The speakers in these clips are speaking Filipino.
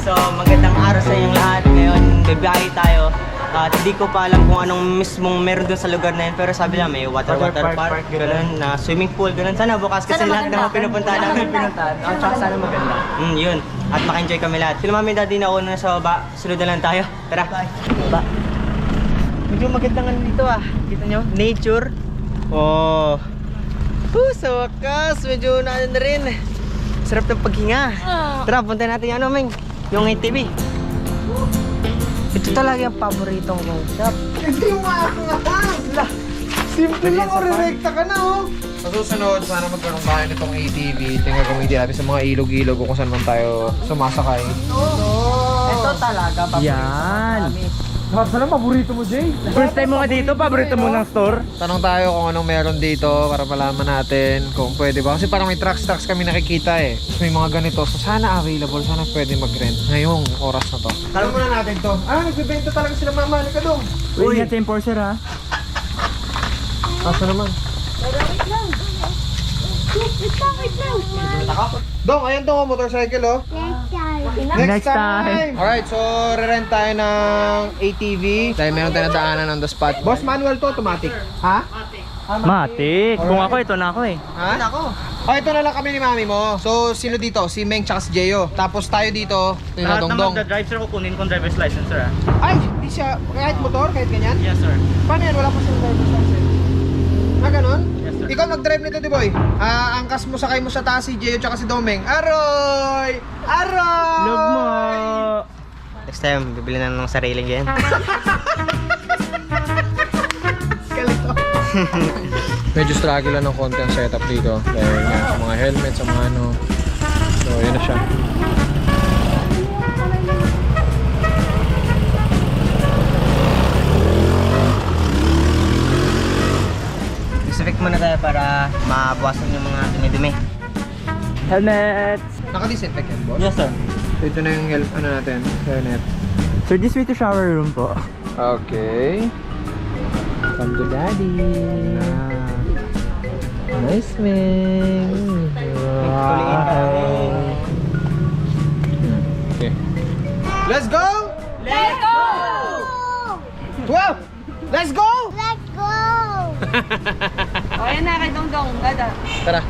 So magandang araw sa inyong lahat. Ngayon bibiyahe tayo. At hindi ko pa alam kung anong mismong meron doon sa lugar na yun. Pero sabi lang may water park, ganun, na swimming pool, ganun. Sana bukas kasi lahat ng mga pinupuntahan namin. At saka sana maganda. Yun. At maka-enjoy kami lahat. Sila mami daddy na una sa baba. Sunod na lang tayo. Tara. Baba. Medyo maganda nga dito ah. Kita nyo? Nature. Oh. Sa wakas. Medyo na rin. Sarap ng paghinga. Tara, punta natin yung ano, Ming. Yung ATV. Ito talaga yung paboritong kong shop. Hindi mo makakakala. Simple lang o, re-recta ka na oh. Sa susunod, sana magkaroon tayo nitong ATV. Tingnan gamitin natin sa mga ilog-ilog o kung saan man tayo sumasakay. Ito talaga paborito. Yan. namin. Lahat na lang paborito mo, Jay. First time mo nga dito, paborito mo ng store. Tanong tayo kung anong meron dito para malaman natin kung pwede ba. Kasi parang may trucks kami nakikita eh. Tapos may mga ganito. So sana available, sana pwede mag-rent ngayong oras na to. Tanong muna natin to. Nagbibenta talaga sila, mama. Halika dong. Uy, ingat sa enforcer ha. Asa naman? Dong, ayan to, motorcycle oh. Next time. Alright, so re-rent tayo ng ATV dahil meron tayong nadaanan on the spot. Boss, manual to, automatic. Ha? Matik. Kung ako, ito na ako eh. Ha? Oh, ito na lang kami ni mami mo. So, sino dito? Si Meng tsaka si Jeyo. Tapos tayo dito, yung Dongdong. drive sir, kukunin kong driver's license sir. Ay, di siya, kahit motor, kahit ganyan? Yes sir. Paano yan? Wala pa siyang driver's license. Ganon? Yes sir. Ikaw mag-drive nito, di boy? Angkas mo, sakay mo sa taas si Jeyo tsaka si Domeng. Aroy! Aroy! Love mo. Next time, bibili na ng sariling yan. Kalito. Medyo struggle lang ng konti ang setup dito. Dahil nga sa mga helmet, sa mga ano. So, yun na siya. Disinfect muna tayo para mabawasan yung mga dumi-dumi. Helmet. Naka-disinfect yan, boss? Yes sir. So, ito na yung ano natin, helmet. So this way to shower room po. Okay. Come to daddy. Nice, man. Tuliin ka namin. Okay. Let's go! Let's go! 12! Let's go! Let's go! O, yan na kay Dongdong. Dada. Tara.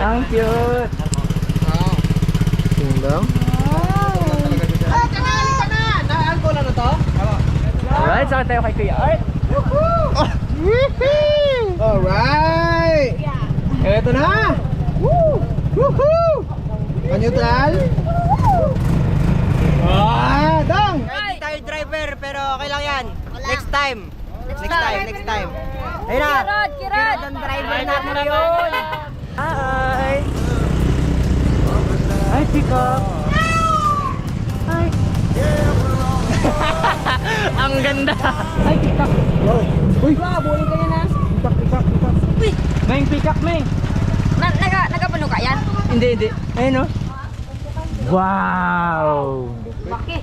Ang cute. Oh. Tingdong. Na-alcohol na to? Alright, saka tayo kay Kuya Art. Alright! Eto na! Woo! Woohoo! Neutral? Dong! Hindi tayo driver, pero okay lang yan. Next time. Next time. Ayun na. Kirad! Ang driver natin ngayon. Hi! Hi, Chico! Hi! Ang ganda! Ay, pikak! Uy! Buhay ka yan ha? Pikak! Uy! Meng, pikak, Meng! Nagapano ka yan? Hindi. Ayun o. Wow! Bakit?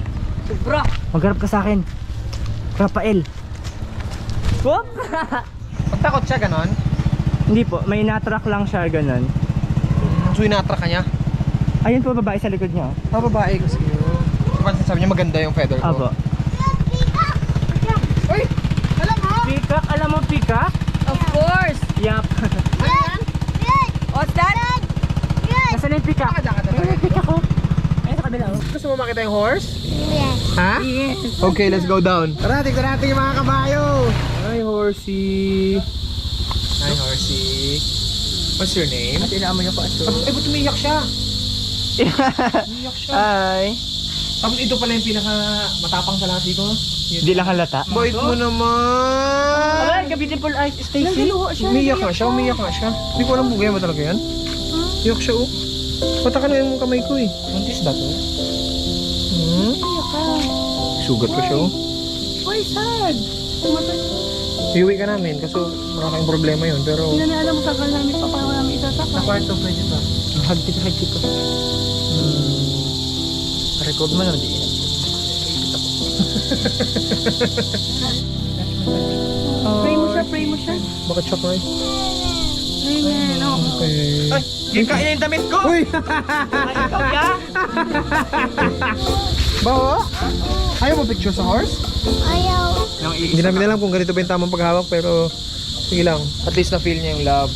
Sobra! Magharap ka sa akin. Rafael. Whoop! Takot siya ganon? Hindi po, may natrack lang siya ganun. So inatra ka niya? Ayun po, babae sa likod niya. Babae kasi yun. Sabi niya maganda yung feather ko. Abo. Uy! Alam mo? Pikak, alam mo pikak? Of course! Yup. What's that? Nasaan na yung pikak? Ayun yung pikak ko. Ayun sa kabila oh. Gusto mo makita yung horse? Yes. Ha? Yes. Okay, let's go down. Tara, tignan natin yung mga kabayo. Hi, horsey. Hi, horsey. What's your name? At inaamo niyo po aso. Ay, ba't umiyak siya? Umiyak siya. Hi. Tapos ito pala yung pinaka matapang sa lahat dito. Hindi lang halata. Bait mo naman. Alright, beautiful eyes, Stacy. Umiyak nga siya. Hindi ko alam bugay mo talaga yan. Umiyak siya, oh. Pata ka na yung kamay ko, eh. Buntis ba to? Sugat ko siya, oh. Why sad? Iuwi ka namin kasi wala kayong problema yun, pero... Hindi na alam mo tagal namin pa paano namin isasaka. kwarto pwede ba? Hagtik ko. Record mo lang, di Pray mo siya. Bakit siya, Koy? Amen. Okay. Ay, yung damit ko! Uy! Ay, ikaw ya? Bawa? Ayaw mo picture sa horse? Ayaw. Hindi namin alam kung ganito ba yung tamang paghawak, pero sige lang. At least na-feel niya yung love.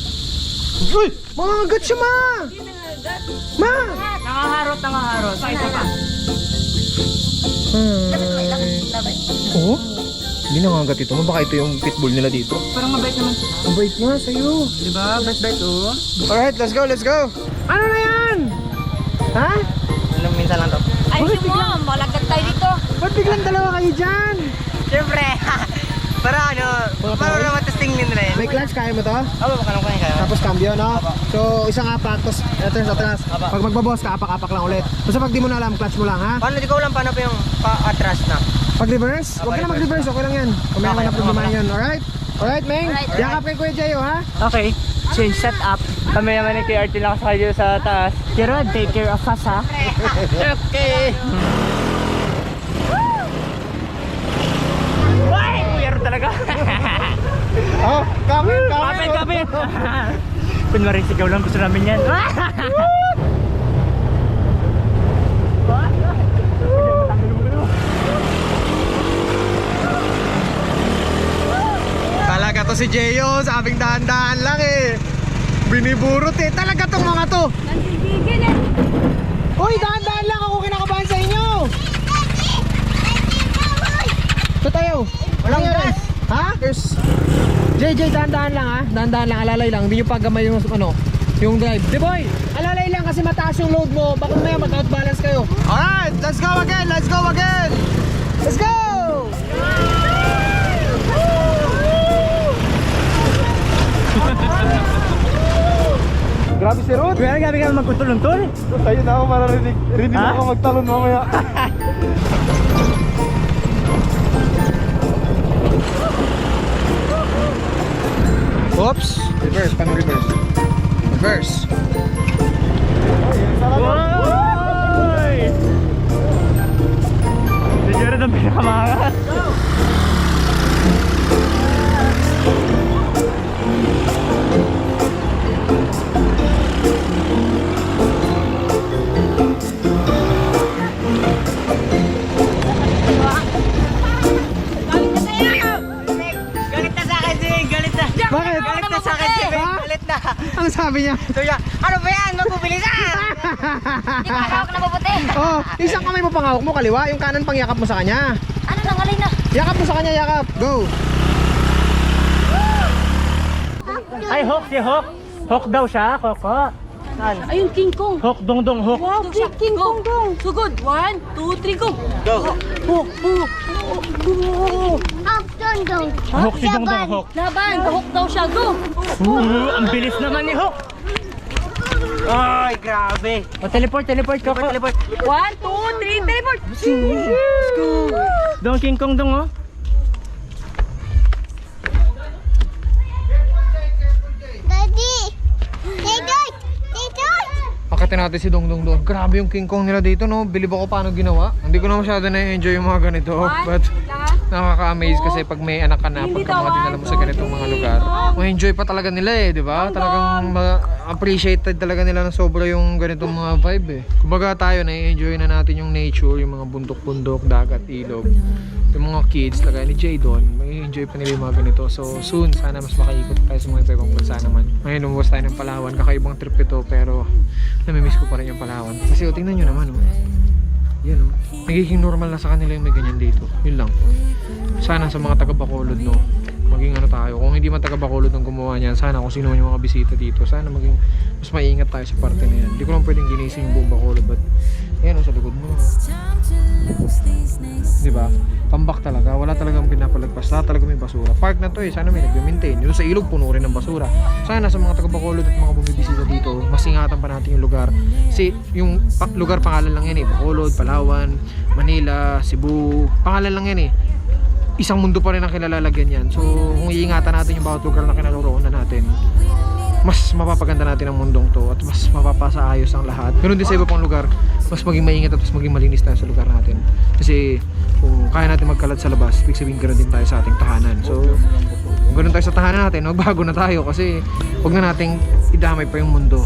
Uy! Mangagat siya, ma! Ma! Nangaharot. Pakita pa. Oo? Hindi nangagat ito. Baka ito yung pitbull nila dito. Parang mabait naman sila. Mabait nga sa'yo. Diba? Bait oh. Alright, let's go, let's go! Ano na yan? Ha? Alam, minsan lang to. Ay, mo, malagad tayo dito. Ba't biglang dalawa kayo dyan? Siyempre. Para para matesting din nila yun. May clutch, kaya mo to? Aba, baka naman kaya. Tapos cambio, no? So, isang apak, tapos ito yung sa atras. Pag magbaboss ka, apak-apak lang ulit. Basta pag di mo na alam, clutch mo lang, ha? Paano, di ko alam paano pa yung pa-atras na. Pag reverse, huwag ka na mag-reverse, okay lang yan. Kung meron ka na problema yun, alright? Alright, Meng? Yakap kay Kuya Jayo, ha? Okay, change setup. Kami naman ni KRT lang sa kayo sa taas. Gerard, take care of us, ha? Okay. Ay, kuyaro talaga. Oh, kapit. Kapit. Kunwari, sigaw lang gusto namin yan. Talaga to si Jayo, sabing dahan-dahan lang eh. Biniburot eh, talaga tong mga to. Nandiligin eh. Hoy, dahan-dahan lang ako kinakabahan sa inyo. Ito tayo. Walang Ano yan? gas. Ha? There's... JJ, dahan-dahan lang ha. Dahan-dahan lang, alalay lang. Hindi nyo paggamay yung yung drive. Di boy, alalay lang kasi mataas yung load mo. Baka may mag-outbalance kayo. Alright, let's go again. Let's go! Grabe si Ruth. Kaya gabi ka magkutulong-tol. Tayo na ako para rinig Ha? ako magtalon mamaya. Oops! Reverse, paano reverse? Reverse! Woy! Si Gerard ang pinakamangas. Galit na sa akin si Galit na. Bakit? Galit na sa akin si Ha? Galit na. Ano sabi niya? So yeah, ano ba yan? Magpupili na! Di ba hawak na mabuti? Oh, isang kamay mo pangawak mo kaliwa, yung kanan pang yakap mo sa kanya. Ano nang alay na? Yakap mo sa kanya, yakap. Go! Ay, Hawk, si Hawk. Hawk daw siya, Koko. Saan? Ayun, King Kong. Hawk, dong, Hawk. Wow, King Kong dong. So good. 1, 2, 3, go. Go. Hawk si dong, Hawk. Laban, hook daw siya, go. Ang bilis naman ni Hawk. Ay, grabe. O, teleport, Koko. Teleport. 1, 2, 3, teleport. Dong, King Kong, dong, oh. Akitin natin si Dong Dong doon. Grabe yung King Kong nila dito, no? Bilib ako paano ginawa. Hindi ko na masyado na-enjoy yung mga ganito. But nakaka-amaze kasi pag may anak ka na, pagka mga dinala mo sa ganitong mga lugar, ma-enjoy pa talaga nila eh, di ba? Talagang appreciated talaga nila ng sobra yung ganitong mga vibe eh. Kumbaga tayo, na-enjoy na natin yung nature, yung mga bundok-bundok, dagat, ilog. Yung mga kids, lagay ni Jadon, may enjoy pa nila yung mga ganito. So soon, sana mas makaikot tayo sa mga ibang bansa naman. Ngayon, lumabas tayo ng Palawan, kakaibang trip ito, pero namimiss ko pa rin yung Palawan. Kasi tingnan nyo naman, yan nagiging normal na sa kanila yung may ganyan dito. Yun lang. Sana sa mga taga Bacolod, no, maging ano tayo. Kung hindi man taga Bacolod ang gumawa niyan, sana kung sino man yung mga bisita dito, sana maging mas maingat tayo sa parte na yan. Hindi ko lang pwedeng ginising yung buong Bacolod, but ayan sa likod mo. Diba? Tambak talaga, wala talagang pinapalagpas, lahat talaga may basura. Park na to sana may nag-maintain. Yung sa ilog puno rin ng basura. Sana sa mga taga Bacolod at mga bumibisita dito, mas ingatan pa natin yung lugar. Kasi yung lugar pangalan lang yan eh, Bacolod, Palawan, Manila, Cebu, pangalan lang yan eh. Isang mundo pa rin ang kilalalagyan yan. So kung iingatan natin yung bawat lugar na kinaroroonan natin, mas mapapaganda natin ang mundong to at mas mapapasaayos ang lahat. Ganun din sa iba pang lugar, mas maging maingat at mas maging malinis tayo sa lugar natin. Kasi kung kaya natin magkalat sa labas, ibig sabihin ganoon din tayo sa ating tahanan. So kung ganoon tayo sa tahanan natin, magbago na tayo kasi huwag na nating idamay pa yung mundo.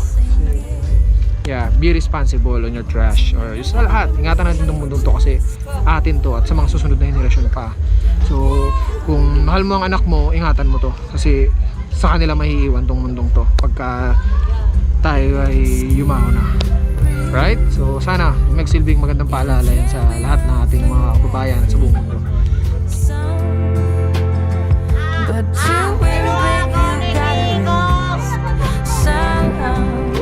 Yeah, be responsible on your trash or sa lahat. Ingatan natin itong mundong to kasi atin to at sa mga susunod na henerasyon pa. So, kung mahal mo ang anak mo, ingatan mo to kasi sa kanila maiiwan tong mundong to pagka tayo ay yumaon na. Right? So, sana magsilbing magandang paalala yan sa lahat ng ating mga kababayan sa buong mundo.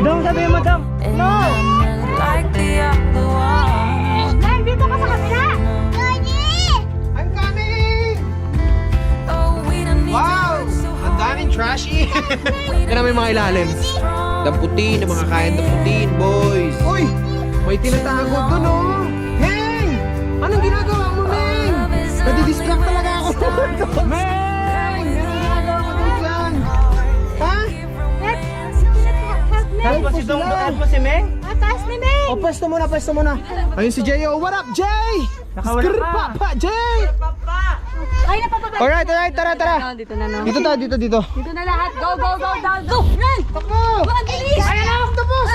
Dong, sabi mo, Dong. No! Nay, dito ka sa kabila! I'm coming! Wow! Ang daming trashy! Yan na may mga ilalim. Damputin, ang mga kain damputin, boys! Uy! May tinatago doon, oh! Meng! Anong ginagawa mo, Meng? Nadidistract talaga ako. Meng! Anong ginagawa mo doon dyan? Ha? Help mo si Dong, help mo si Meng. Taas ni Meng! O, pwesto muna, pwesto muna. Ayun si Jay, oh. What up, Jay? Nakawala Skrr, ka. pa, Jay! Ay, napapabalik! Alright, tara, tara. Dito na, no? Dito. Dito na lahat! Go, go, go, down! Go! Run! Takbo! Go, ang bilis! Ayan na, octopus!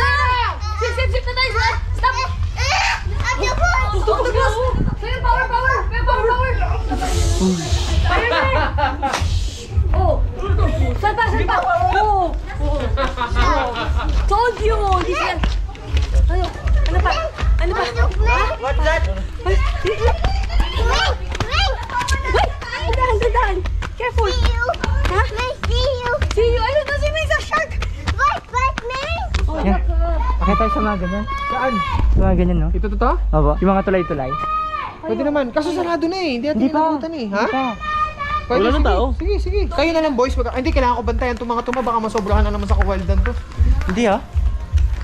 Sip na tayo! Stop! Octopus! Fire power! Fire power! Fire na! Oh! Saan pa? Oh! Told you! Hindi siya... Ano pa? What's that? Dahan! Careful! Ha? See you! Ano to si May sa shark? Oh, Yan. baka. Akit tayo sa mga ganyan. Saan? Sa mga ganyan, no? Ito to? Opo. Yung mga tulay-tulay. Pwede naman. Kaso sarado na eh. Hindi natin Hindi pa. inabutan eh. Ha? Hindi pa. Pwede, Wala nang sige. tao. Sige. Kayo na lang boys. Hindi, kailangan ko bantayan itong mga tuma. Baka masobrahan na naman sa kawaldan to. Hindi, ha?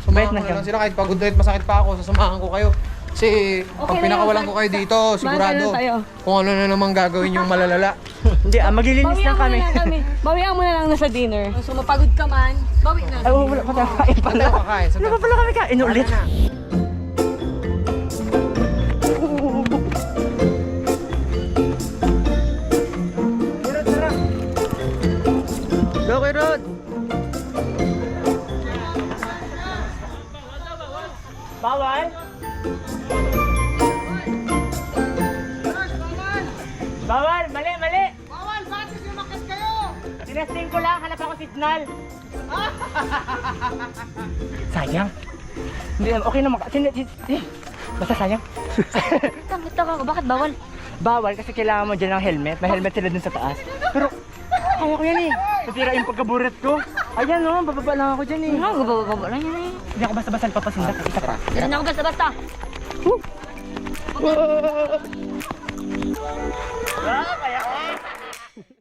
Samahan Bait ko na na siya. lang sila. Kahit pagod ulit masakit pa ako. Sasamahan ko kayo. Kasi pag na pinakawalan yun. ko kayo dito, sigurado na tayo. kung ano na naman gagawin yung malalala. Hindi, maglilinis lang kami. Bawian mo na lang na sa dinner. So mapagod ka man, bawi na. Ay, wala pa tayo kain pala. Ano kakain? Wala pa pala kami kain ulit. Tara na. Go, Kuya Rod! Bawal? Bawal! Mali! Bawal! Bakit sinumakit kayo? Tinasting ko lang, hanap ako signal. Sayang. Hindi, okay naman. Basta sayang. Tangit ka, bakit bawal? Bawal kasi kailangan mo dyan ng helmet. May helmet sila dun sa taas. Pero, kaya ko yan eh. Natira yung pagkaburet ko. Ayan no, bababa lang ako dyan eh. Ano, gababa lang yan eh. Hindi ako basta-basta papasindak. Isa pa. Hindi na ako basta-basta. Kaya ko.